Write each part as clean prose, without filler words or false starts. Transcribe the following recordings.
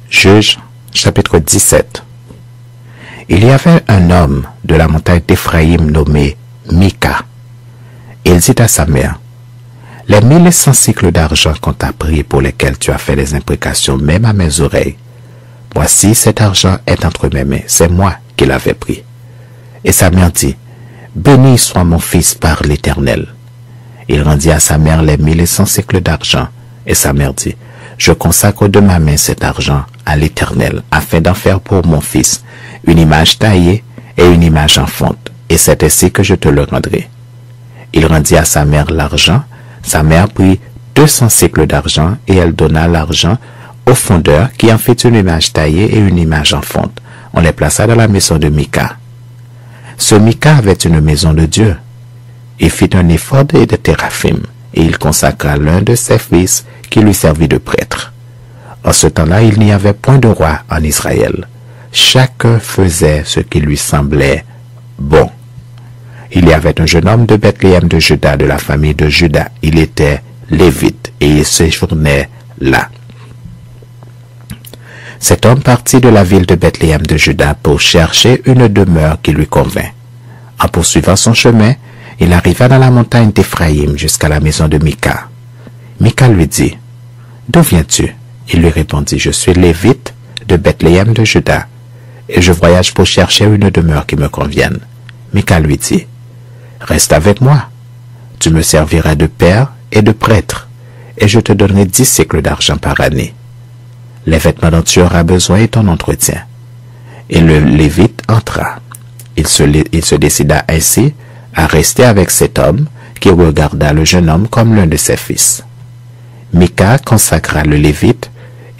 Juges, chapitre 17. Il y avait un homme de la montagne d'Éphraïm nommé Mika. Il dit à sa mère, « Les 1100 cycles d'argent qu'on t'a pris pour lesquels tu as fait les imprécations même à mes oreilles, voici cet argent est entre mes mains, c'est moi qui l'avais pris. » Et sa mère dit, « Béni soit mon fils par l'Éternel. » Il rendit à sa mère les 1100 cycles d'argent, et sa mère dit, « Je consacre de ma main cet argent à l'Éternel, afin d'en faire pour mon fils une image taillée et une image en fonte, et c'est ainsi que je te le rendrai. » Il rendit à sa mère l'argent. Sa mère prit 200 cycles d'argent, et elle donna l'argent au fondeur, qui en fit une image taillée et une image en fonte. On les plaça dans la maison de Mika. Ce Mika avait une maison de Dieu. Il fit un éphod et de téraphim, et il consacra l'un de ses fils qui lui servit de prêtre. En ce temps-là, il n'y avait point de roi en Israël. Chacun faisait ce qui lui semblait bon. Il y avait un jeune homme de Bethléem de Juda, de la famille de Juda. Il était lévite et il séjournait là. Cet homme partit de la ville de Bethléem de Juda pour chercher une demeure qui lui convint. En poursuivant son chemin, il arriva dans la montagne d'Éphraïm jusqu'à la maison de Mika. Mika lui dit, « D'où viens-tu » Il lui répondit, « Je suis lévite de Bethléem de Juda, et je voyage pour chercher une demeure qui me convienne. » Mika lui dit, « Reste avec moi, tu me serviras de père et de prêtre, et je te donnerai 10 cycles d'argent par année. Les vêtements dont tu auras besoin et ton entretien. » Et le Lévite entra. Il se décida ainsi à rester avec cet homme qui regarda le jeune homme comme l'un de ses fils. Mika consacra le Lévite,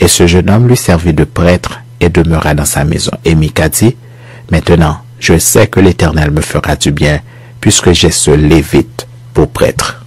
et ce jeune homme lui servit de prêtre et demeura dans sa maison. Et Mika dit, « Maintenant, je sais que l'Éternel me fera du bien, puisque j'ai ce Lévite pour prêtre. »